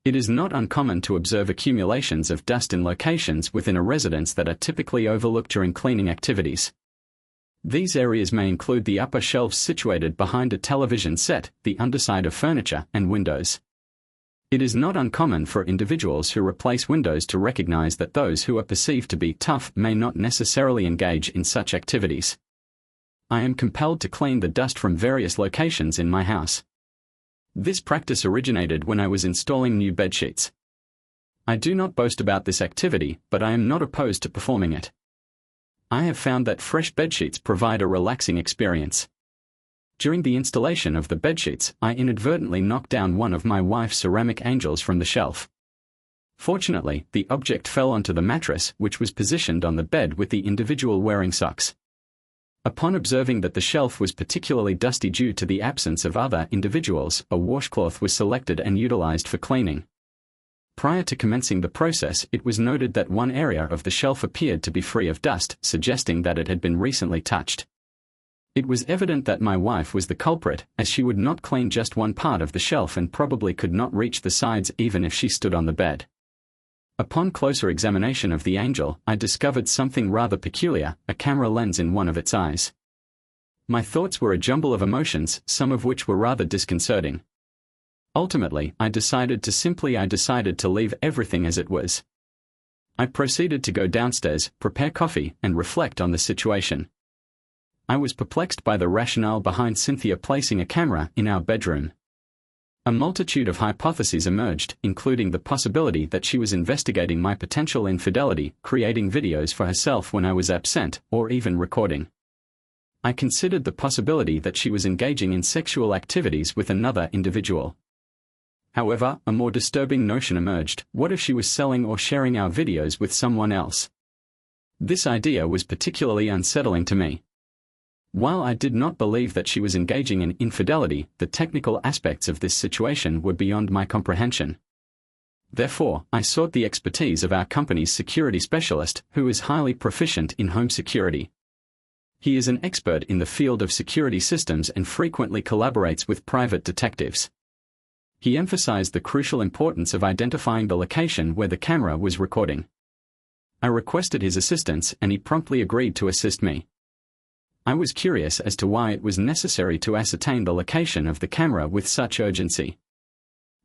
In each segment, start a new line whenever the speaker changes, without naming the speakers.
It is not uncommon to observe accumulations of dust in locations within a residence that are typically overlooked during cleaning activities. These areas may include the upper shelves situated behind a television set, the underside of furniture, and windows. It is not uncommon for individuals who replace windows to recognize that those who are perceived to be tough may not necessarily engage in such activities. I am compelled to clean the dust from various locations in my house. This practice originated when I was installing new bedsheets. I do not boast about this activity, but I am not opposed to performing it. I have found that fresh bedsheets provide a relaxing experience. During the installation of the bedsheets, I inadvertently knocked down one of my wife's ceramic angels from the shelf. Fortunately, the object fell onto the mattress, which was positioned on the bed with the individual wearing socks. Upon observing that the shelf was particularly dusty due to the absence of other individuals, a washcloth was selected and utilized for cleaning. Prior to commencing the process, it was noted that one area of the shelf appeared to be free of dust, suggesting that it had been recently touched. It was evident that my wife was the culprit, as she would not clean just one part of the shelf and probably could not reach the sides even if she stood on the bed. Upon closer examination of the angel, I discovered something rather peculiar, a camera lens in one of its eyes. My thoughts were a jumble of emotions, some of which were rather disconcerting. Ultimately, I decided to leave everything as it was. I proceeded to go downstairs, prepare coffee, and reflect on the situation. I was perplexed by the rationale behind Cynthia placing a camera in our bedroom. A multitude of hypotheses emerged, including the possibility that she was investigating my potential infidelity, creating videos for herself when I was absent, or even recording. I considered the possibility that she was engaging in sexual activities with another individual. However, a more disturbing notion emerged: what if she was selling or sharing our videos with someone else? This idea was particularly unsettling to me. While I did not believe that she was engaging in infidelity, the technical aspects of this situation were beyond my comprehension. Therefore, I sought the expertise of our company's security specialist, who is highly proficient in home security. He is an expert in the field of security systems and frequently collaborates with private detectives. He emphasized the crucial importance of identifying the location where the camera was recording. I requested his assistance, and he promptly agreed to assist me. I was curious as to why it was necessary to ascertain the location of the camera with such urgency.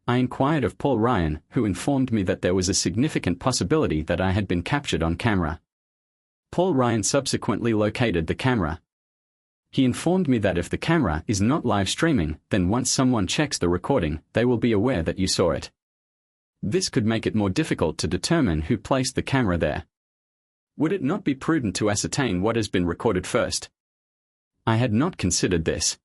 I inquired of Paul Ryan, who informed me that there was a significant possibility that I had been captured on camera. Paul Ryan subsequently located the camera. He informed me that if the camera is not live streaming, then once someone checks the recording, they will be aware that you saw it. This could make it more difficult to determine who placed the camera there. Would it not be prudent to ascertain what has been recorded first? I had not considered this.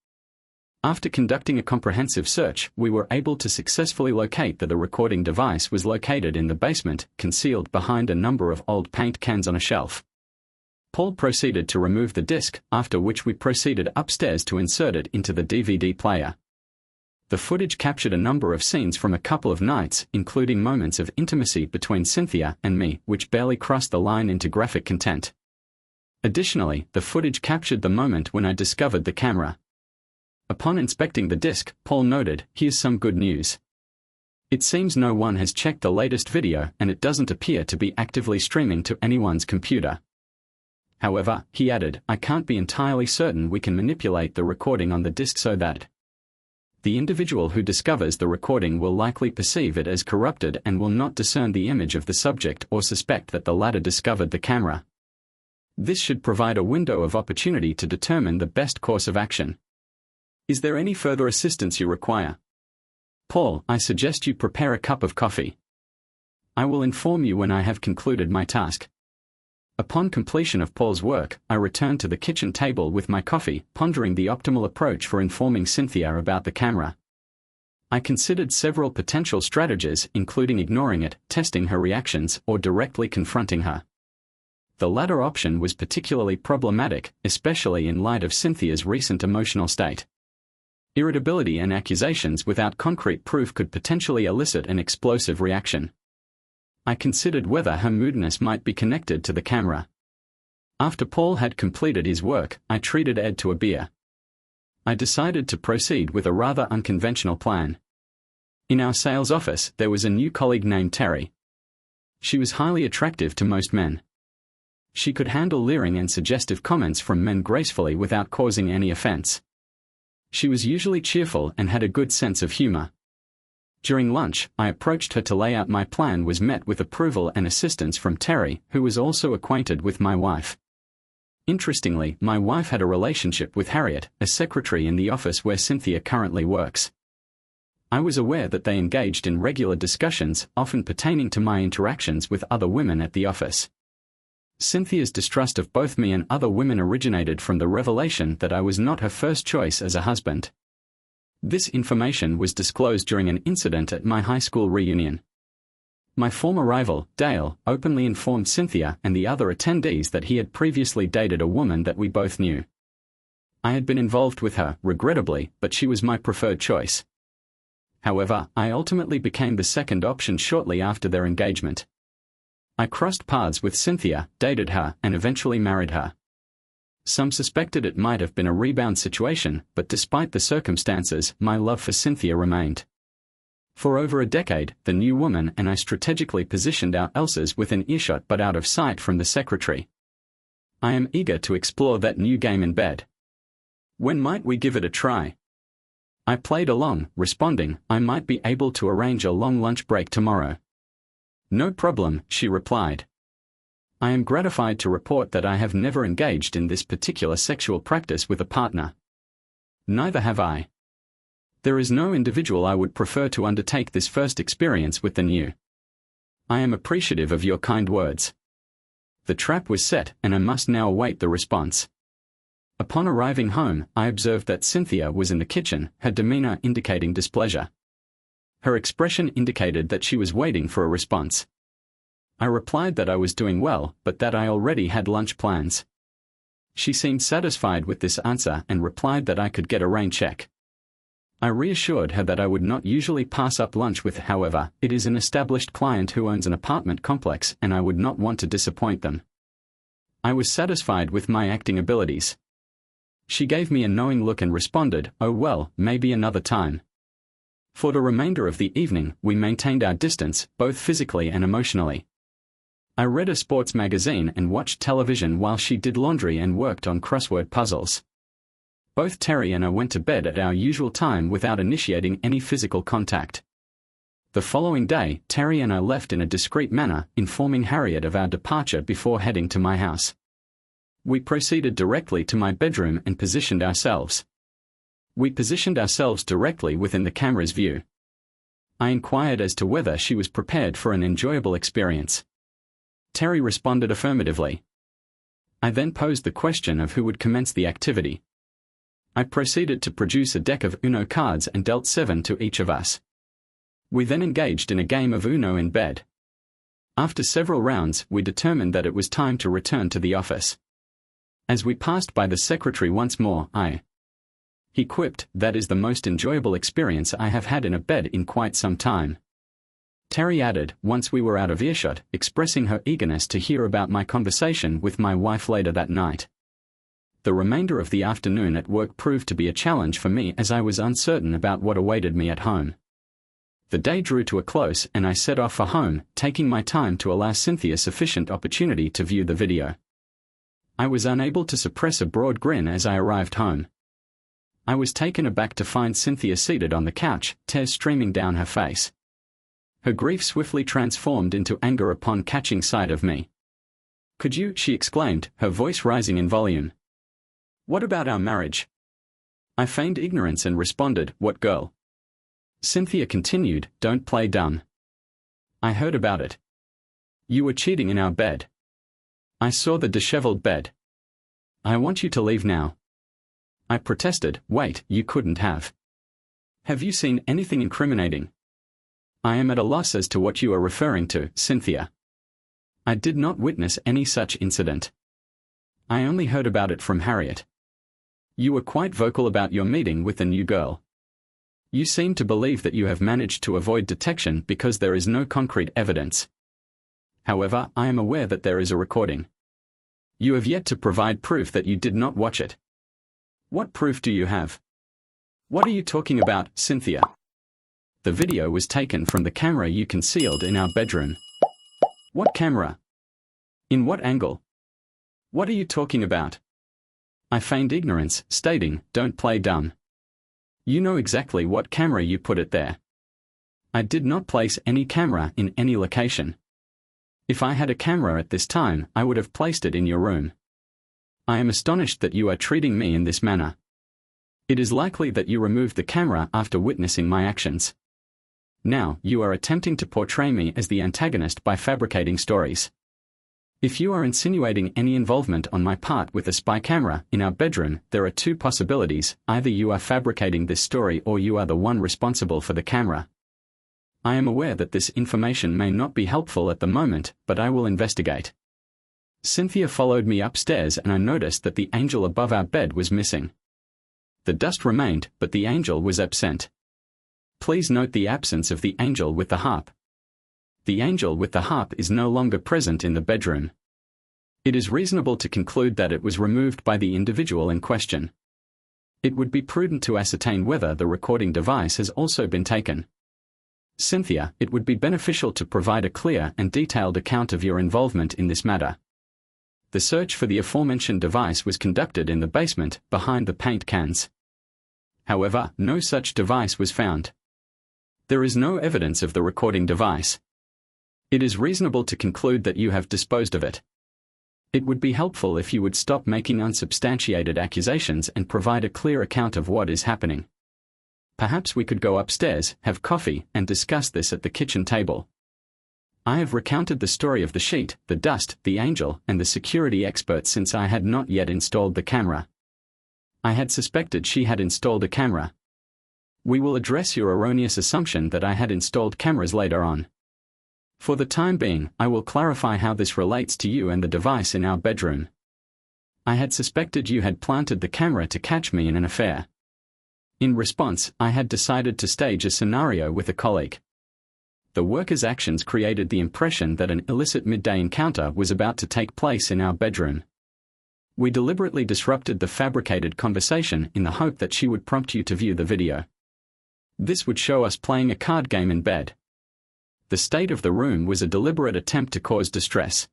After conducting a comprehensive search, we were able to successfully locate that the recording device was located in the basement, concealed behind a number of old paint cans on a shelf. Paul proceeded to remove the disc, after which we proceeded upstairs to insert it into the DVD player. The footage captured a number of scenes from a couple of nights, including moments of intimacy between Cynthia and me, which barely crossed the line into graphic content. Additionally, the footage captured the moment when I discovered the camera. Upon inspecting the disc, Paul noted, "Here's some good news. It seems no one has checked the latest video, and it doesn't appear to be actively streaming to anyone's computer." However, he added, "I can't be entirely certain we can manipulate the recording on the disc so that the individual who discovers the recording will likely perceive it as corrupted and will not discern the image of the subject or suspect that the latter discovered the camera. This should provide a window of opportunity to determine the best course of action. Is there any further assistance you require? Paul, I suggest you prepare a cup of coffee. I will inform you when I have concluded my task." Upon completion of Paul's work, I returned to the kitchen table with my coffee, pondering the optimal approach for informing Cynthia about the camera. I considered several potential strategies, including ignoring it, testing her reactions, or directly confronting her. The latter option was particularly problematic, especially in light of Cynthia's recent emotional state. Irritability and accusations without concrete proof could potentially elicit an explosive reaction. I considered whether her moodiness might be connected to the camera. After Paul had completed his work, I treated Ed to a beer. I decided to proceed with a rather unconventional plan. In our sales office, there was a new colleague named Terry. She was highly attractive to most men. She could handle leering and suggestive comments from men gracefully without causing any offense. She was usually cheerful and had a good sense of humor. During lunch, I approached her to lay out my plan was met with approval and assistance from Terry, who was also acquainted with my wife. Interestingly, my wife had a relationship with Harriet, a secretary in the office where Cynthia currently works. I was aware that they engaged in regular discussions, often pertaining to my interactions with other women at the office. Cynthia's distrust of both me and other women originated from the revelation that I was not her first choice as a husband. This information was disclosed during an incident at my high school reunion. My former rival, Dale, openly informed Cynthia and the other attendees that he had previously dated a woman that we both knew. I had been involved with her, regrettably, but she was my preferred choice. However, I ultimately became the second option shortly after their engagement. I crossed paths with Cynthia, dated her, and eventually married her. Some suspected it might have been a rebound situation, but despite the circumstances, my love for Cynthia remained. For over a decade, the new woman and I strategically positioned our Elsas within earshot but out of sight from the secretary. I am eager to explore that new game in bed. When might we give it a try? I played along, responding, I might be able to arrange a long lunch break tomorrow. No problem, she replied. I am gratified to report that I have never engaged in this particular sexual practice with a partner. Neither have I. There is no individual I would prefer to undertake this first experience with than you. I am appreciative of your kind words. The trap was set, and I must now await the response. Upon arriving home, I observed that Cynthia was in the kitchen, her demeanor indicating displeasure. Her expression indicated that she was waiting for a response. I replied that I was doing well, but that I already had lunch plans. She seemed satisfied with this answer and replied that I could get a rain check. I reassured her that I would not usually pass up lunch with her. However, it is an established client who owns an apartment complex and I would not want to disappoint them. I was satisfied with my acting abilities. She gave me a knowing look and responded, "Oh well, maybe another time." For the remainder of the evening, we maintained our distance, both physically and emotionally. I read a sports magazine and watched television while she did laundry and worked on crossword puzzles. Both Terry and I went to bed at our usual time without initiating any physical contact. The following day, Terry and I left in a discreet manner, informing Harriet of our departure before heading to my house. We proceeded directly to my bedroom and positioned ourselves. We positioned ourselves directly within the camera's view. I inquired as to whether she was prepared for an enjoyable experience. Terry responded affirmatively. I then posed the question of who would commence the activity. I proceeded to produce a deck of Uno cards and dealt 7 to each of us. We then engaged in a game of Uno in bed. After several rounds, we determined that it was time to return to the office. As we passed by the secretary once more, he quipped, "That is the most enjoyable experience I have had in a bed in quite some time." Terry added, once we were out of earshot, expressing her eagerness to hear about my conversation with my wife later that night. The remainder of the afternoon at work proved to be a challenge for me as I was uncertain about what awaited me at home. The day drew to a close and I set off for home, taking my time to allow Cynthia sufficient opportunity to view the video. I was unable to suppress a broad grin as I arrived home. I was taken aback to find Cynthia seated on the couch, tears streaming down her face. Her grief swiftly transformed into anger upon catching sight of me. "Could you?" she exclaimed, her voice rising in volume. "What about our marriage?" I feigned ignorance and responded, "What girl?" Cynthia continued, "Don't play dumb. I heard about it. You were cheating in our bed. I saw the disheveled bed. I want you to leave now." I protested, "Wait, you couldn't have. Have you seen anything incriminating?" "I am at a loss as to what you are referring to, Cynthia. I did not witness any such incident. I only heard about it from Harriet. You were quite vocal about your meeting with the new girl. You seem to believe that you have managed to avoid detection because there is no concrete evidence. However, I am aware that there is a recording. You have yet to provide proof that you did not watch it. What proof do you have? What are you talking about, Cynthia?" The video was taken from the camera you concealed in our bedroom. What camera? In what angle? What are you talking about? I feigned ignorance, stating, "Don't play dumb. You know exactly what camera you put it there." I did not place any camera in any location. If I had a camera at this time, I would have placed it in your room. I am astonished that you are treating me in this manner. It is likely that you removed the camera after witnessing my actions. Now, you are attempting to portray me as the antagonist by fabricating stories. If you are insinuating any involvement on my part with a spy camera in our bedroom, there are two possibilities: either you are fabricating this story or you are the one responsible for the camera. I am aware that this information may not be helpful at the moment, but I will investigate. Cynthia followed me upstairs and I noticed that the angel above our bed was missing. The dust remained, but the angel was absent. Please note the absence of the angel with the harp. The angel with the harp is no longer present in the bedroom. It is reasonable to conclude that it was removed by the individual in question. It would be prudent to ascertain whether the recording device has also been taken. Cynthia, it would be beneficial to provide a clear and detailed account of your involvement in this matter. The search for the aforementioned device was conducted in the basement, behind the paint cans. However, no such device was found. There is no evidence of the recording device. It is reasonable to conclude that you have disposed of it. It would be helpful if you would stop making unsubstantiated accusations and provide a clear account of what is happening. Perhaps we could go upstairs, have coffee, and discuss this at the kitchen table. I have recounted the story of the sheet, the dust, the angel, and the security expert since I had not yet installed the camera. I had suspected she had installed a camera. We will address your erroneous assumption that I had installed cameras later on. For the time being, I will clarify how this relates to you and the device in our bedroom. I had suspected you had planted the camera to catch me in an affair. In response, I had decided to stage a scenario with a colleague. The worker's actions created the impression that an illicit midday encounter was about to take place in our bedroom. We deliberately disrupted the fabricated conversation in the hope that she would prompt you to view the video. This would show us playing a card game in bed. The state of the room was a deliberate attempt to cause distress.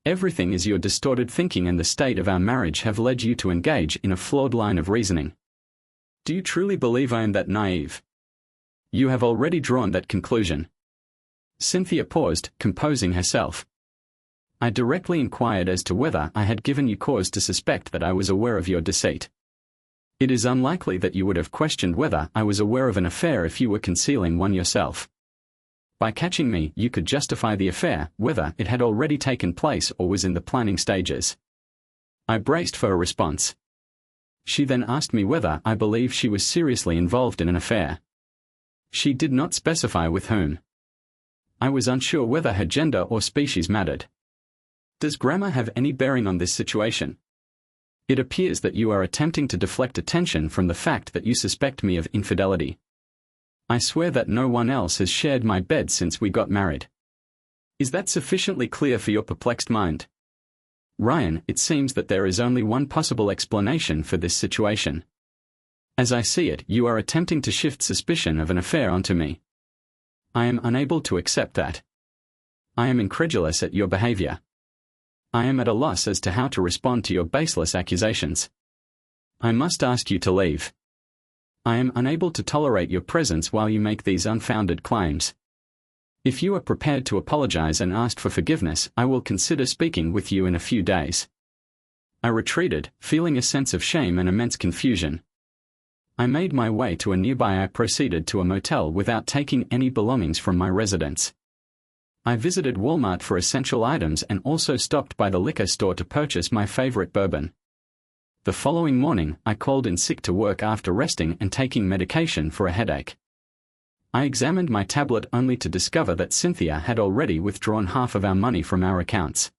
Everything is your distorted thinking and the state of our marriage have led you to engage in a flawed line of reasoning. Do you truly believe I am that naive? You have already drawn that conclusion. Cynthia paused, composing herself. I directly inquired as to whether I had given you cause to suspect that I was aware of your deceit. It is unlikely that you would have questioned whether I was aware of an affair if you were concealing one yourself. By catching me, you could justify the affair, whether it had already taken place or was in the planning stages. I braced for a response. She then asked me whether I believed she was seriously involved in an affair. She did not specify with whom. I was unsure whether her gender or species mattered. Does grammar have any bearing on this situation? It appears that you are attempting to deflect attention from the fact that you suspect me of infidelity. I swear that no one else has shared my bed since we got married. Is that sufficiently clear for your perplexed mind? Ryan, it seems that there is only one possible explanation for this situation. As I see it, you are attempting to shift suspicion of an affair onto me. I am unable to accept that. I am incredulous at your behavior. I am at a loss as to how to respond to your baseless accusations. I must ask you to leave. I am unable to tolerate your presence while you make these unfounded claims. If you are prepared to apologize and ask for forgiveness, I will consider speaking with you in a few days. I retreated, feeling a sense of shame and immense confusion. I made my way to a nearby. I proceeded to a motel without taking any belongings from my residence. I visited Walmart for essential items and also stopped by the liquor store to purchase my favorite bourbon. The following morning, I called in sick to work after resting and taking medication for a headache. I examined my tablet only to discover that Cynthia had already withdrawn half of our money from our accounts.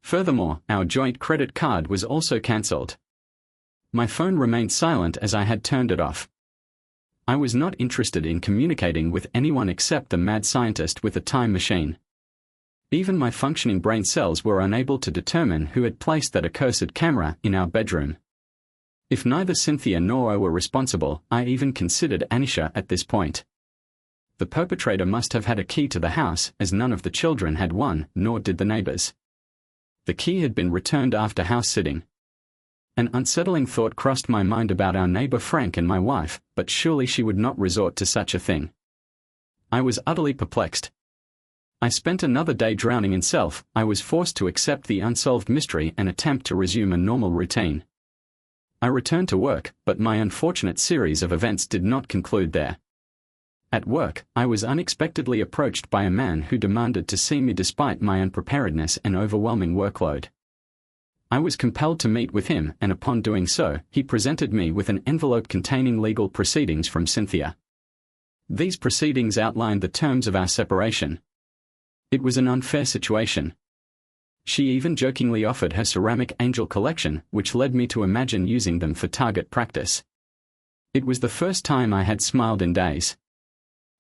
Furthermore, our joint credit card was also cancelled. My phone remained silent as I had turned it off. I was not interested in communicating with anyone except the mad scientist with a time machine. Even my functioning brain cells were unable to determine who had placed that accursed camera in our bedroom. If neither Cynthia nor I were responsible, I even considered Anisha at this point. The perpetrator must have had a key to the house, as none of the children had one, nor did the neighbors. The key had been returned after house sitting. An unsettling thought crossed my mind about our neighbor Frank and my wife, but surely she would not resort to such a thing. I was utterly perplexed. I spent another day drowning in self. I was forced to accept the unsolved mystery and attempt to resume a normal routine. I returned to work, but my unfortunate series of events did not conclude there. At work, I was unexpectedly approached by a man who demanded to see me despite my unpreparedness and overwhelming workload. I was compelled to meet with him, and upon doing so, he presented me with an envelope containing legal proceedings from Cynthia. These proceedings outlined the terms of our separation. It was an unfair situation. She even jokingly offered her ceramic angel collection, which led me to imagine using them for target practice. It was the first time I had smiled in days.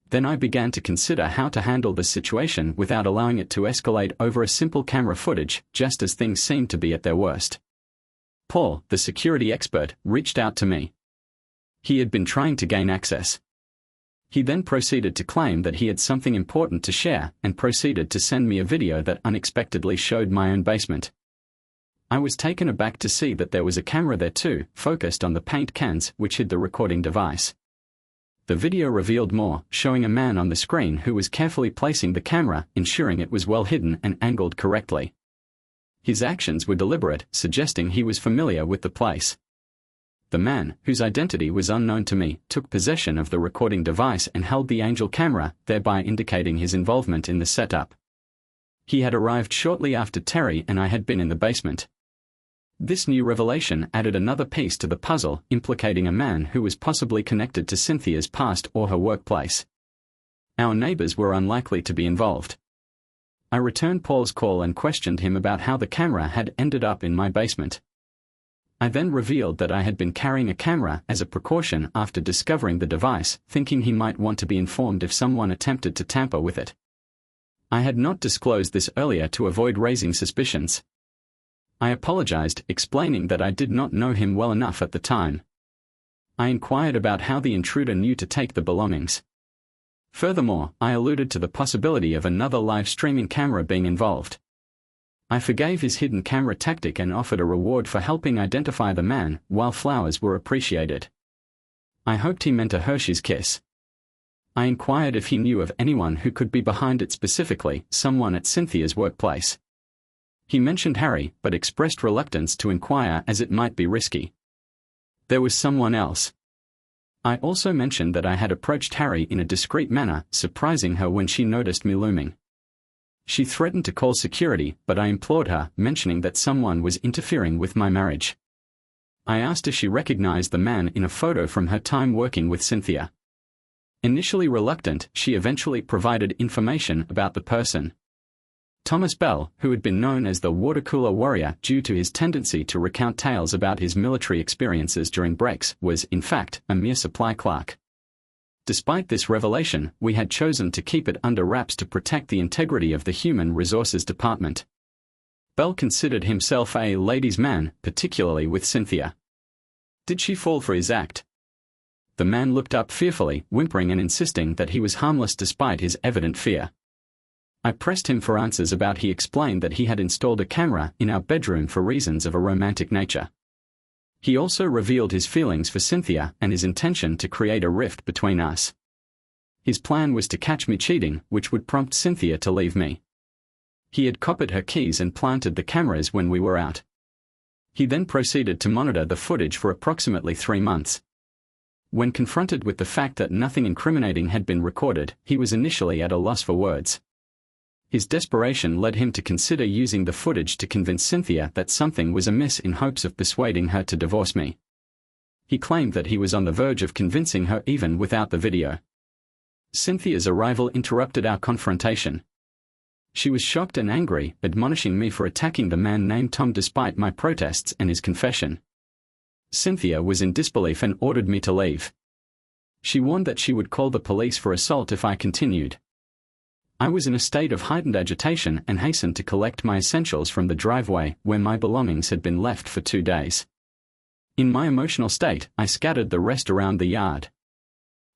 Then I began to consider how to handle the situation without allowing it to escalate over a simple camera footage, just as things seemed to be at their worst. Paul, the security expert, reached out to me. He had been trying to gain access. He then proceeded to claim that he had something important to share, and proceeded to send me a video that unexpectedly showed my own basement. I was taken aback to see that there was a camera there too, focused on the paint cans which hid the recording device. The video revealed more, showing a man on the screen who was carefully placing the camera, ensuring it was well hidden and angled correctly. His actions were deliberate, suggesting he was familiar with the place. The man, whose identity was unknown to me, took possession of the recording device and held the angel camera, thereby indicating his involvement in the setup. He had arrived shortly after Terry and I had been in the basement. This new revelation added another piece to the puzzle, implicating a man who was possibly connected to Cynthia's past or her workplace. Our neighbors were unlikely to be involved. I returned Paul's call and questioned him about how the camera had ended up in my basement. I then revealed that I had been carrying a camera as a precaution after discovering the device, thinking he might want to be informed if someone attempted to tamper with it. I had not disclosed this earlier to avoid raising suspicions. I apologized, explaining that I did not know him well enough at the time. I inquired about how the intruder knew to take the belongings. Furthermore, I alluded to the possibility of another live streaming camera being involved. I forgave his hidden camera tactic and offered a reward for helping identify the man, while flowers were appreciated. I hoped he meant a Hershey's kiss. I inquired if he knew of anyone who could be behind it, specifically someone at Cynthia's workplace. He mentioned Harry, but expressed reluctance to inquire as it might be risky. There was someone else. I also mentioned that I had approached Harry in a discreet manner, surprising her when she noticed me looming. She threatened to call security, but I implored her, mentioning that someone was interfering with my marriage. I asked if she recognized the man in a photo from her time working with Cynthia. Initially reluctant, she eventually provided information about the person. Thomas Bell, who had been known as the water-cooler warrior due to his tendency to recount tales about his military experiences during breaks, was, in fact, a mere supply clerk. Despite this revelation, we had chosen to keep it under wraps to protect the integrity of the Human Resources Department. Bell considered himself a ladies' man, particularly with Cynthia. Did she fall for his act? The man looked up fearfully, whimpering and insisting that he was harmless despite his evident fear. I pressed him for answers about he explained that he had installed a camera in our bedroom for reasons of a romantic nature. He also revealed his feelings for Cynthia and his intention to create a rift between us. His plan was to catch me cheating, which would prompt Cynthia to leave me. He had copied her keys and planted the cameras when we were out. He then proceeded to monitor the footage for approximately 3 months. When confronted with the fact that nothing incriminating had been recorded, he was initially at a loss for words. His desperation led him to consider using the footage to convince Cynthia that something was amiss in hopes of persuading her to divorce me. He claimed that he was on the verge of convincing her even without the video. Cynthia's arrival interrupted our confrontation. She was shocked and angry, admonishing me for attacking the man named Tom despite my protests and his confession. Cynthia was in disbelief and ordered me to leave. She warned that she would call the police for assault if I continued. I was in a state of heightened agitation and hastened to collect my essentials from the driveway where my belongings had been left for 2 days. In my emotional state, I scattered the rest around the yard.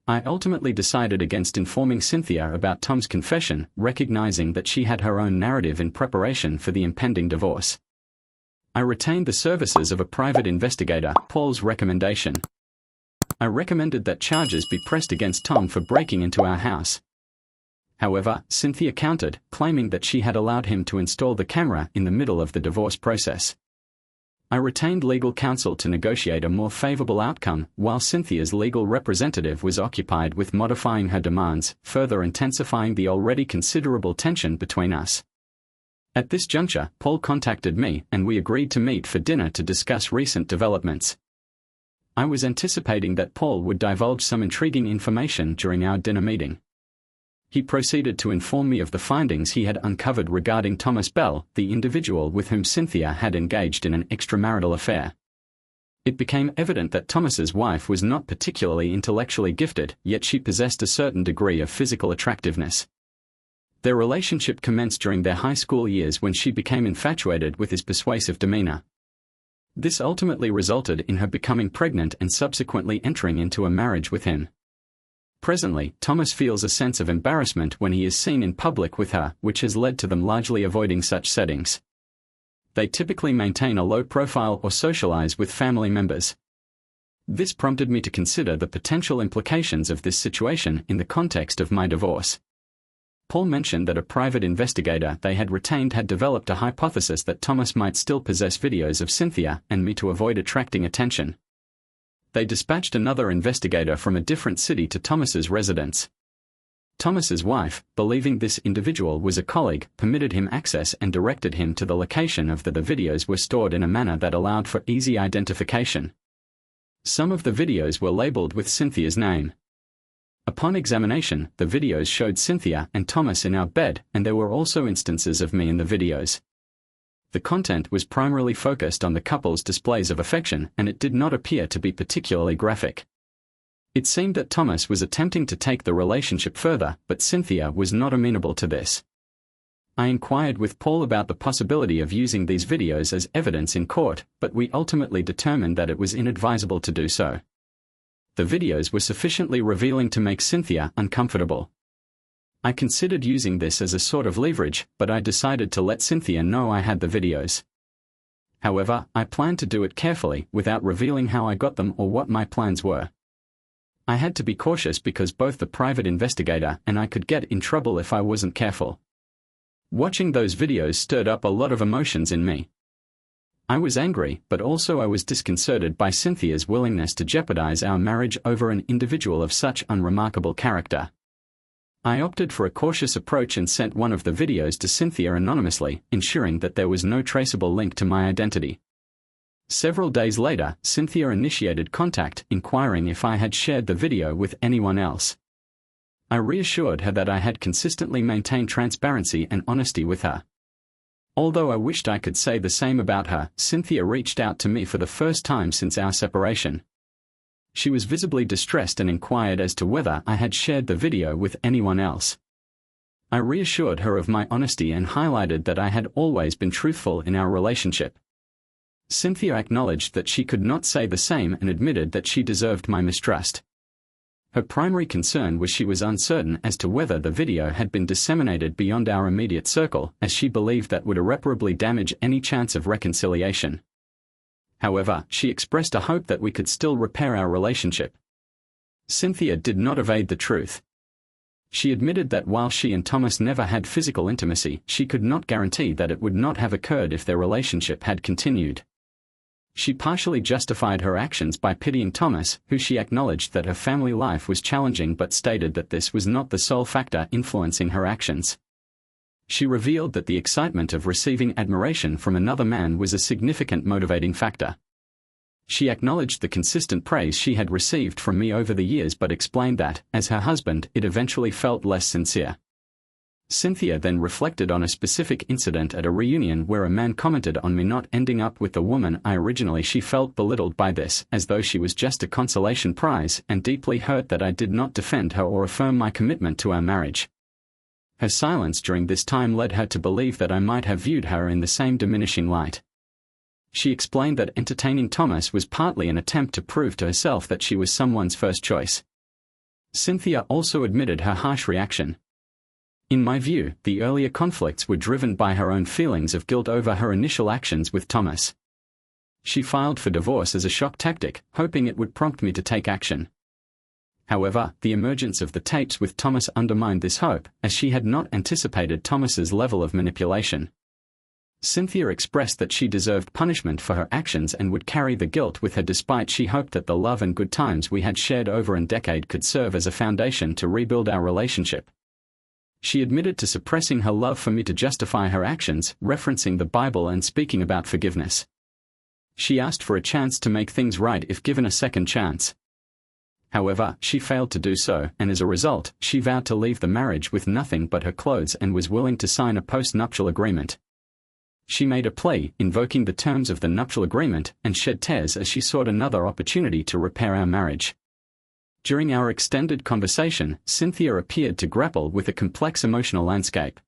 I ultimately decided against informing Cynthia about Tom's confession, recognizing that she had her own narrative in preparation for the impending divorce. I retained the services of a private investigator, Paul's recommendation. I recommended that charges be pressed against Tom for breaking into our house. However, Cynthia countered, claiming that she had allowed him to install the camera in the middle of the divorce process. I retained legal counsel to negotiate a more favorable outcome, while Cynthia's legal representative was occupied with modifying her demands, further intensifying the already considerable tension between us. At this juncture, Paul contacted me, and we agreed to meet for dinner to discuss recent developments. I was anticipating that Paul would divulge some intriguing information during our dinner meeting. He proceeded to inform me of the findings he had uncovered regarding Thomas Bell, the individual with whom Cynthia had engaged in an extramarital affair. It became evident that Thomas's wife was not particularly intellectually gifted, yet she possessed a certain degree of physical attractiveness. Their relationship commenced during their high school years when she became infatuated with his persuasive demeanor. This ultimately resulted in her becoming pregnant and subsequently entering into a marriage with him. Presently, Thomas feels a sense of embarrassment when he is seen in public with her, which has led to them largely avoiding such settings. They typically maintain a low profile or socialize with family members. This prompted me to consider the potential implications of this situation in the context of my divorce. Paul mentioned that a private investigator they had retained had developed a hypothesis that Thomas might still possess videos of Cynthia and me to avoid attracting attention. They dispatched another investigator from a different city to Thomas's residence. Thomas's wife, believing this individual was a colleague, permitted him access and directed him to the location of the videos were stored in a manner that allowed for easy identification. Some of the videos were labeled with Cynthia's name. Upon examination, the videos showed Cynthia and Thomas in our bed, and there were also instances of me in the videos. The content was primarily focused on the couple's displays of affection, and it did not appear to be particularly graphic. It seemed that Thomas was attempting to take the relationship further, but Cynthia was not amenable to this. I inquired with Paul about the possibility of using these videos as evidence in court, but we ultimately determined that it was inadvisable to do so. The videos were sufficiently revealing to make Cynthia uncomfortable. I considered using this as a sort of leverage, but I decided to let Cynthia know I had the videos. However, I planned to do it carefully, without revealing how I got them or what my plans were. I had to be cautious because both the private investigator and I could get in trouble if I wasn't careful. Watching those videos stirred up a lot of emotions in me. I was angry, but also I was disconcerted by Cynthia's willingness to jeopardize our marriage over an individual of such unremarkable character. I opted for a cautious approach and sent one of the videos to Cynthia anonymously, ensuring that there was no traceable link to my identity. Several days later, Cynthia initiated contact, inquiring if I had shared the video with anyone else. I reassured her that I had consistently maintained transparency and honesty with her. Although I wished I could say the same about her, Cynthia reached out to me for the first time since our separation. She was visibly distressed and inquired as to whether I had shared the video with anyone else. I reassured her of my honesty and highlighted that I had always been truthful in our relationship. Cynthia acknowledged that she could not say the same and admitted that she deserved my mistrust. Her primary concern was she was uncertain as to whether the video had been disseminated beyond our immediate circle, as she believed that would irreparably damage any chance of reconciliation. However, she expressed a hope that we could still repair our relationship. Cynthia did not evade the truth. She admitted that while she and Thomas never had physical intimacy, she could not guarantee that it would not have occurred if their relationship had continued. She partially justified her actions by pitying Thomas, who she acknowledged that her family life was challenging but stated that this was not the sole factor influencing her actions. She revealed that the excitement of receiving admiration from another man was a significant motivating factor. She acknowledged the consistent praise she had received from me over the years but explained that, as her husband, it eventually felt less sincere. Cynthia then reflected on a specific incident at a reunion where a man commented on me not ending up with the woman I originally. She felt belittled by this, as though she was just a consolation prize, and deeply hurt that I did not defend her or affirm my commitment to our marriage. Her silence during this time led her to believe that I might have viewed her in the same diminishing light. She explained that entertaining Thomas was partly an attempt to prove to herself that she was someone's first choice. Cynthia also admitted her harsh reaction. In my view, the earlier conflicts were driven by her own feelings of guilt over her initial actions with Thomas. She filed for divorce as a shock tactic, hoping it would prompt me to take action. However, the emergence of the tapes with Thomas undermined this hope, as she had not anticipated Thomas's level of manipulation. Cynthia expressed that she deserved punishment for her actions and would carry the guilt with her despite she hoped that the love and good times we had shared over a decade could serve as a foundation to rebuild our relationship. She admitted to suppressing her love for me to justify her actions, referencing the Bible and speaking about forgiveness. She asked for a chance to make things right if given a second chance. However, she failed to do so, and as a result, she vowed to leave the marriage with nothing but her clothes and was willing to sign a post-nuptial agreement. She made a plea, invoking the terms of the nuptial agreement, and shed tears as she sought another opportunity to repair our marriage. During our extended conversation, Cynthia appeared to grapple with a complex emotional landscape.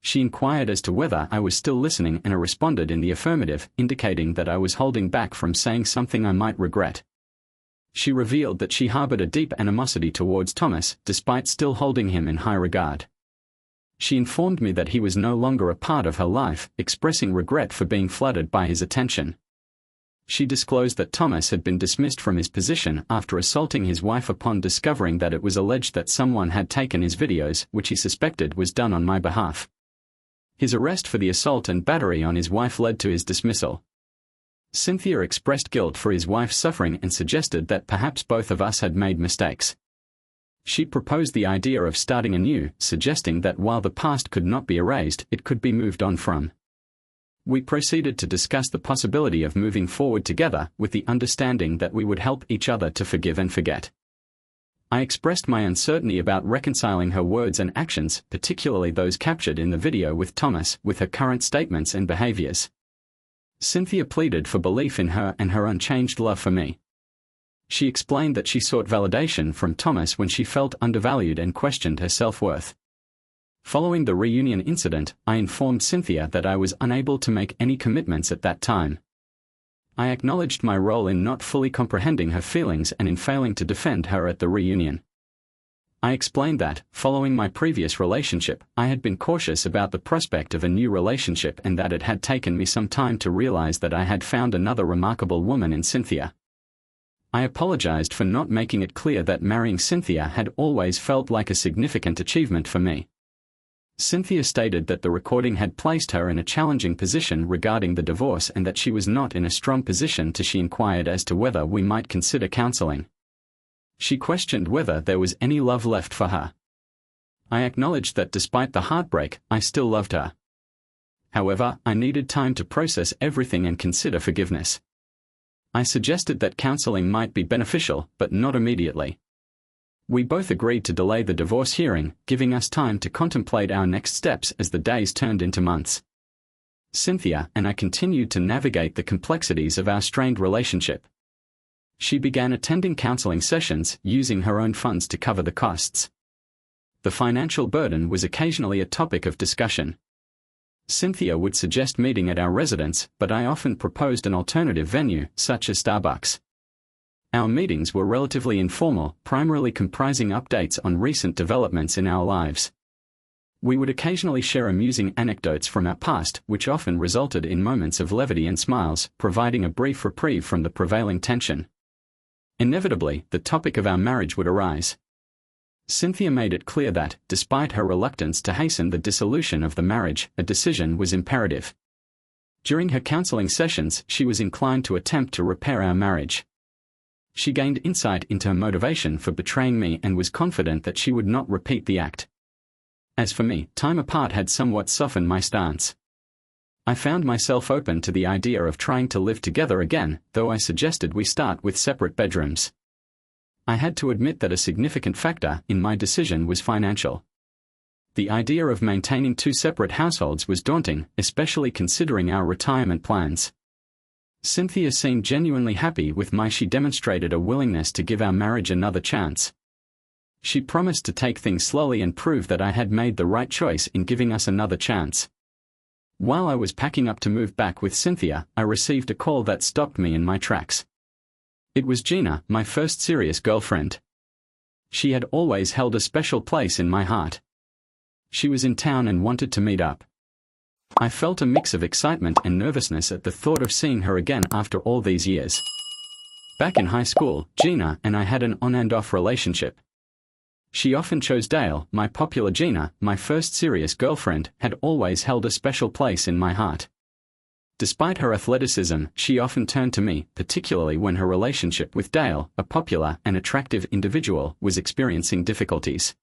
She inquired as to whether I was still listening, and I responded in the affirmative, indicating that I was holding back from saying something I might regret. She revealed that she harbored a deep animosity towards Thomas, despite still holding him in high regard. She informed me that he was no longer a part of her life, expressing regret for being flooded by his attention. She disclosed that Thomas had been dismissed from his position after assaulting his wife upon discovering that it was alleged that someone had taken his videos, which he suspected was done on my behalf. His arrest for the assault and battery on his wife led to his dismissal. Cynthia expressed guilt for his wife's suffering and suggested that perhaps both of us had made mistakes. She proposed the idea of starting anew, suggesting that while the past could not be erased, it could be moved on from. We proceeded to discuss the possibility of moving forward together, with the understanding that we would help each other to forgive and forget. I expressed my uncertainty about reconciling her words and actions, particularly those captured in the video with Thomas, with her current statements and behaviors. Cynthia pleaded for belief in her and her unchanged love for me. She explained that she sought validation from Thomas when she felt undervalued and questioned her self-worth. Following the reunion incident, I informed Cynthia that I was unable to make any commitments at that time. I acknowledged my role in not fully comprehending her feelings and in failing to defend her at the reunion. I explained that, following my previous relationship, I had been cautious about the prospect of a new relationship and that it had taken me some time to realize that I had found another remarkable woman in Cynthia. I apologized for not making it clear that marrying Cynthia had always felt like a significant achievement for me. Cynthia stated that the recording had placed her in a challenging position regarding the divorce and that she was not in a strong position to. She inquired as to whether we might consider counseling. She questioned whether there was any love left for her. I acknowledged that despite the heartbreak, I still loved her. However, I needed time to process everything and consider forgiveness. I suggested that counseling might be beneficial, but not immediately. We both agreed to delay the divorce hearing, giving us time to contemplate our next steps as the days turned into months. Cynthia and I continued to navigate the complexities of our strained relationship. She began attending counseling sessions, using her own funds to cover the costs. The financial burden was occasionally a topic of discussion. Cynthia would suggest meeting at our residence, but I often proposed an alternative venue, such as Starbucks. Our meetings were relatively informal, primarily comprising updates on recent developments in our lives. We would occasionally share amusing anecdotes from our past, which often resulted in moments of levity and smiles, providing a brief reprieve from the prevailing tension. Inevitably, the topic of our marriage would arise. Cynthia made it clear that, despite her reluctance to hasten the dissolution of the marriage, a decision was imperative. During her counseling sessions, she was inclined to attempt to repair our marriage. She gained insight into her motivation for betraying me and was confident that she would not repeat the act. As for me, time apart had somewhat softened my stance. I found myself open to the idea of trying to live together again, though I suggested we start with separate bedrooms. I had to admit that a significant factor in my decision was financial. The idea of maintaining two separate households was daunting, especially considering our retirement plans. Cynthia seemed genuinely happy with me. She demonstrated a willingness to give our marriage another chance. She promised to take things slowly and prove that I had made the right choice in giving us another chance. While I was packing up to move back with Cynthia, I received a call that stopped me in my tracks. It was Gina, my first serious girlfriend. She had always held a special place in my heart. She was in town and wanted to meet up. I felt a mix of excitement and nervousness at the thought of seeing her again after all these years. Back in high school, Gina and I had an on and off relationship. She often chose Dale. My popular Gina, my first serious girlfriend, had always held a special place in my heart. Despite her athleticism, she often turned to me, particularly when her relationship with Dale, a popular and attractive individual, was experiencing difficulties.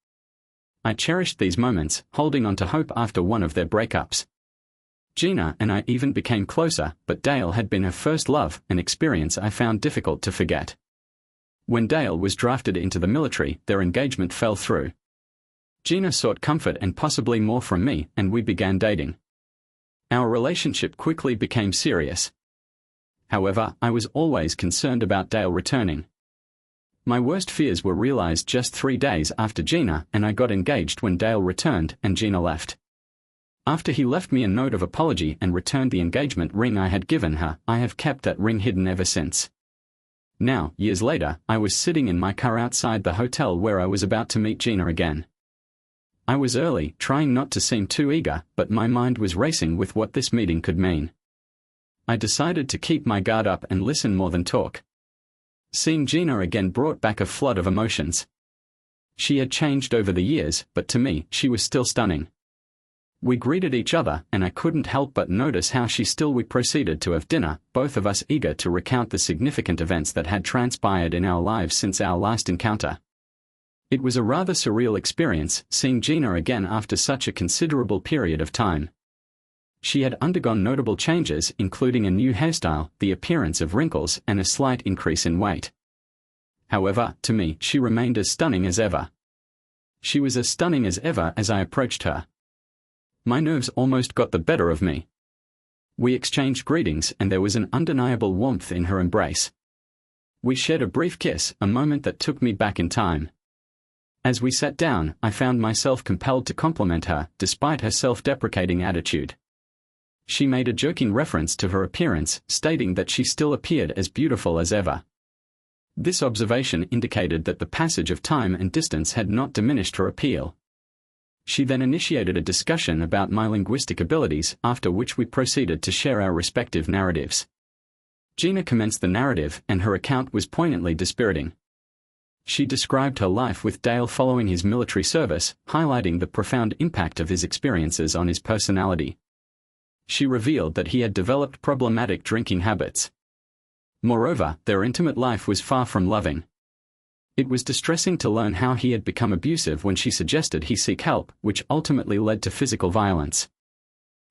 I cherished these moments, holding on to hope after one of their breakups. Gina and I even became closer, but Dale had been her first love, an experience I found difficult to forget. When Dale was drafted into the military, their engagement fell through. Gina sought comfort and possibly more from me, and we began dating. Our relationship quickly became serious. However, I was always concerned about Dale returning. My worst fears were realized just 3 days after Gina and I got engaged when Dale returned and Gina left. After he left me a note of apology and returned the engagement ring I had given her, I have kept that ring hidden ever since. Now, years later, I was sitting in my car outside the hotel where I was about to meet Gina again. I was early, trying not to seem too eager, but my mind was racing with what this meeting could mean. I decided to keep my guard up and listen more than talk. Seeing Gina again brought back a flood of emotions. She had changed over the years, but to me, she was still stunning. We greeted each other, and I couldn't help but notice how we proceeded to have dinner, both of us eager to recount the significant events that had transpired in our lives since our last encounter. It was a rather surreal experience, seeing Gina again after such a considerable period of time. She had undergone notable changes, including a new hairstyle, the appearance of wrinkles, and a slight increase in weight. However, to me, she remained as stunning as ever. She was as stunning as ever as I approached her. My nerves almost got the better of me. We exchanged greetings, and there was an undeniable warmth in her embrace. We shared a brief kiss, a moment that took me back in time. As we sat down, I found myself compelled to compliment her, despite her self-deprecating attitude. She made a joking reference to her appearance, stating that she still appeared as beautiful as ever. This observation indicated that the passage of time and distance had not diminished her appeal. She then initiated a discussion about my linguistic abilities, after which we proceeded to share our respective narratives. Gina commenced the narrative, and her account was poignantly dispiriting. She described her life with Dale following his military service, highlighting the profound impact of his experiences on his personality. She revealed that he had developed problematic drinking habits. Moreover, their intimate life was far from loving. It was distressing to learn how he had become abusive when she suggested he seek help, which ultimately led to physical violence.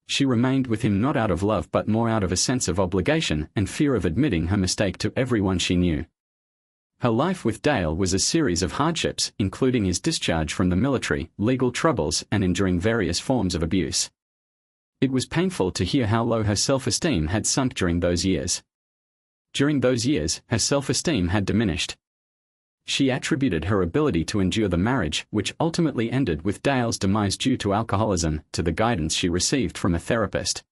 She remained with him not out of love but more out of a sense of obligation and fear of admitting her mistake to everyone she knew. Her life with Dale was a series of hardships, including his discharge from the military, legal troubles, and enduring various forms of abuse. It was painful to hear how low her self-esteem had sunk during those years. During those years, her self-esteem had diminished. She attributed her ability to endure the marriage, which ultimately ended with Dale's demise due to alcoholism, to the guidance she received from a therapist.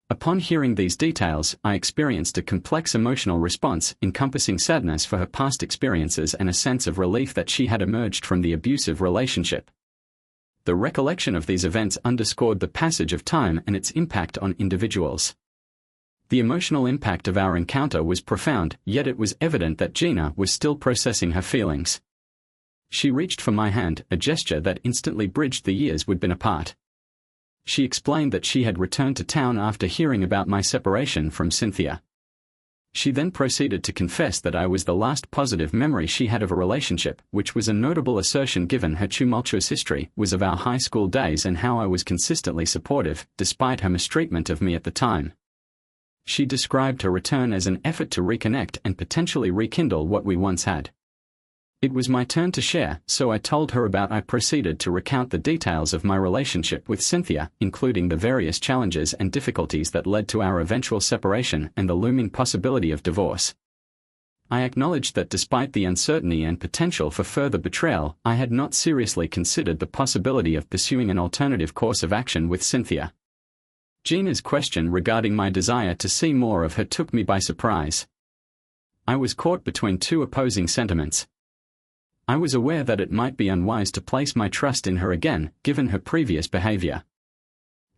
Upon hearing these details, I experienced a complex emotional response, encompassing sadness for her past experiences and a sense of relief that she had emerged from the abusive relationship. The recollection of these events underscored the passage of time and its impact on individuals. The emotional impact of our encounter was profound, yet it was evident that Gina was still processing her feelings. She reached for my hand, a gesture that instantly bridged the years we'd been apart. She explained that she had returned to town after hearing about my separation from Cynthia. She then proceeded to confess that I was the last positive memory she had of a relationship, which was a notable assertion given her tumultuous history was of our high school days and how I was consistently supportive, despite her mistreatment of me at the time. She described her return as an effort to reconnect and potentially rekindle what we once had. It was my turn to share, so I told her about. I proceeded to recount the details of my relationship with Cynthia, including the various challenges and difficulties that led to our eventual separation and the looming possibility of divorce. I acknowledged that despite the uncertainty and potential for further betrayal, I had not seriously considered the possibility of pursuing an alternative course of action with Cynthia. Gina's question regarding my desire to see more of her took me by surprise. I was caught between two opposing sentiments. I was aware that it might be unwise to place my trust in her again, given her previous behavior.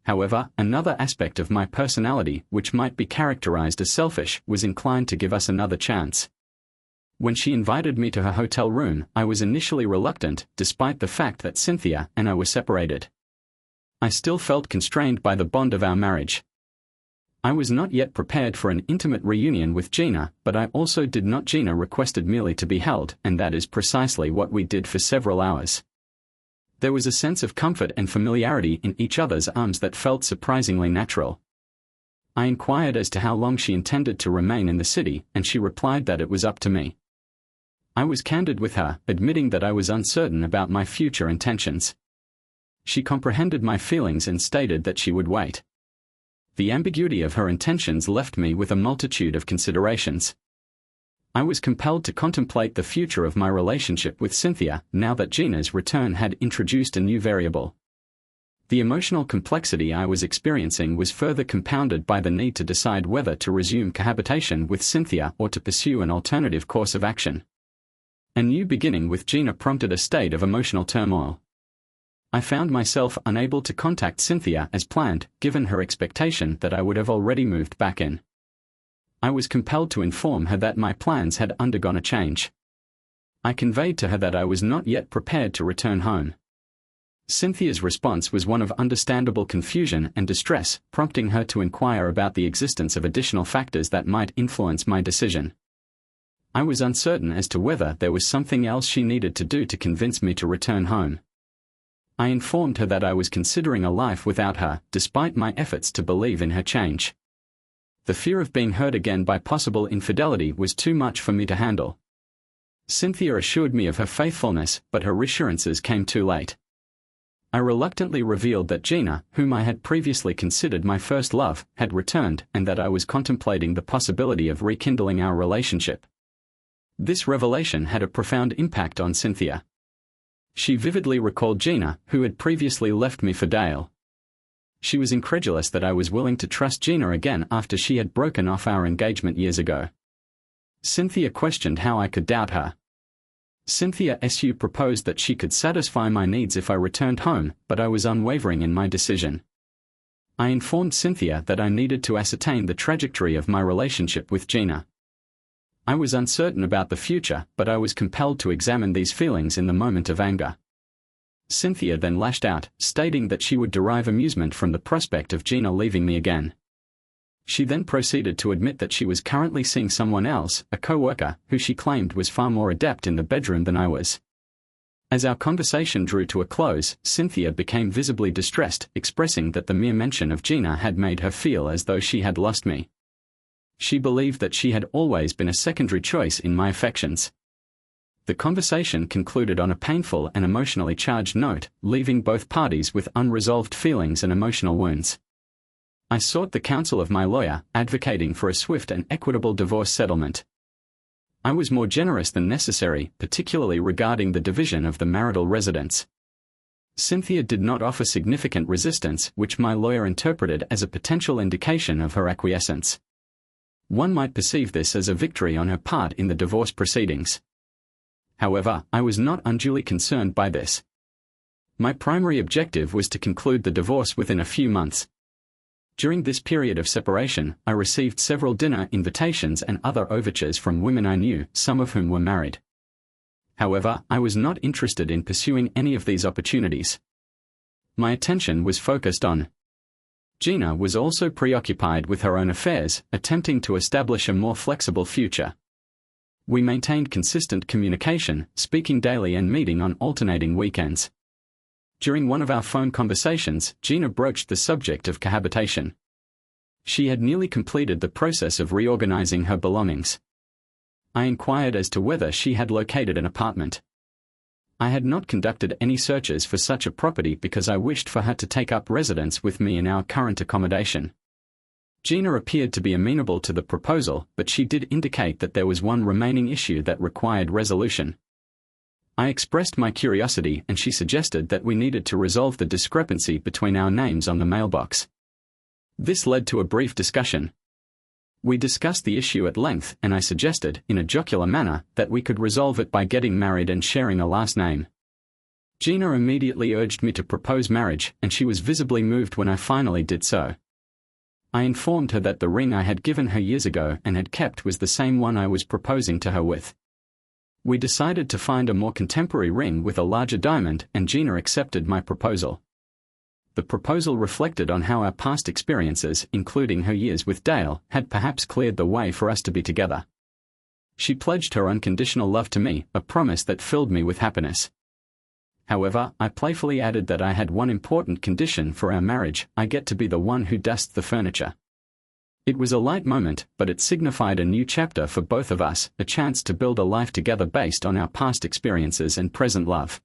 However, another aspect of my personality, which might be characterized as selfish, was inclined to give us another chance. When she invited me to her hotel room, I was initially reluctant, despite the fact that Cynthia and I were separated. I still felt constrained by the bond of our marriage. I was not yet prepared for an intimate reunion with Gina, but I also did not. Gina requested merely to be held, and that is precisely what we did for several hours. There was a sense of comfort and familiarity in each other's arms that felt surprisingly natural. I inquired as to how long she intended to remain in the city, and she replied that it was up to me. I was candid with her, admitting that I was uncertain about my future intentions. She comprehended my feelings and stated that she would wait. The ambiguity of her intentions left me with a multitude of considerations. I was compelled to contemplate the future of my relationship with Cynthia, now that Gina's return had introduced a new variable. The emotional complexity I was experiencing was further compounded by the need to decide whether to resume cohabitation with Cynthia or to pursue an alternative course of action. A new beginning with Gina prompted a state of emotional turmoil. I found myself unable to contact Cynthia as planned, given her expectation that I would have already moved back in. I was compelled to inform her that my plans had undergone a change. I conveyed to her that I was not yet prepared to return home. Cynthia's response was one of understandable confusion and distress, prompting her to inquire about the existence of additional factors that might influence my decision. I was uncertain as to whether there was something else she needed to do to convince me to return home. I informed her that I was considering a life without her, despite my efforts to believe in her change. The fear of being hurt again by possible infidelity was too much for me to handle. Cynthia assured me of her faithfulness, but her reassurances came too late. I reluctantly revealed that Gina, whom I had previously considered my first love, had returned, and that I was contemplating the possibility of rekindling our relationship. This revelation had a profound impact on Cynthia. She vividly recalled Gina, who had previously left me for Dale. She was incredulous that I was willing to trust Gina again after she had broken off our engagement years ago. Cynthia questioned how I could doubt her. Cynthia proposed that she could satisfy my needs if I returned home, but I was unwavering in my decision. I informed Cynthia that I needed to ascertain the trajectory of my relationship with Gina. I was uncertain about the future, but I was compelled to examine these feelings in the moment of anger. Cynthia then lashed out, stating that she would derive amusement from the prospect of Gina leaving me again. She then proceeded to admit that she was currently seeing someone else, a co-worker, who she claimed was far more adept in the bedroom than I was. As our conversation drew to a close, Cynthia became visibly distressed, expressing that the mere mention of Gina had made her feel as though she had lost me. She believed that she had always been a secondary choice in my affections. The conversation concluded on a painful and emotionally charged note, leaving both parties with unresolved feelings and emotional wounds. I sought the counsel of my lawyer, advocating for a swift and equitable divorce settlement. I was more generous than necessary, particularly regarding the division of the marital residence. Cynthia did not offer significant resistance, which my lawyer interpreted as a potential indication of her acquiescence. One might perceive this as a victory on her part in the divorce proceedings. However, I was not unduly concerned by this. My primary objective was to conclude the divorce within a few months. During this period of separation, I received several dinner invitations and other overtures from women I knew, some of whom were married. However, I was not interested in pursuing any of these opportunities. My attention was focused on Gina was also preoccupied with her own affairs, attempting to establish a more flexible future. We maintained consistent communication, speaking daily and meeting on alternating weekends. During one of our phone conversations, Gina broached the subject of cohabitation. She had nearly completed the process of reorganizing her belongings. I inquired as to whether she had located an apartment. I had not conducted any searches for such a property because I wished for her to take up residence with me in our current accommodation. Gina appeared to be amenable to the proposal, but she did indicate that there was one remaining issue that required resolution. I expressed my curiosity and she suggested that we needed to resolve the discrepancy between our names on the mailbox. This led to a brief discussion. We discussed the issue at length, and I suggested, in a jocular manner, that we could resolve it by getting married and sharing a last name. Gina immediately urged me to propose marriage, and she was visibly moved when I finally did so. I informed her that the ring I had given her years ago and had kept was the same one I was proposing to her with. We decided to find a more contemporary ring with a larger diamond, and Gina accepted my proposal. The proposal reflected on how our past experiences, including her years with Dale, had perhaps cleared the way for us to be together. She pledged her unconditional love to me, a promise that filled me with happiness. However, I playfully added that I had one important condition for our marriage: I get to be the one who dusts the furniture. It was a light moment, but it signified a new chapter for both of us, a chance to build a life together based on our past experiences and present love.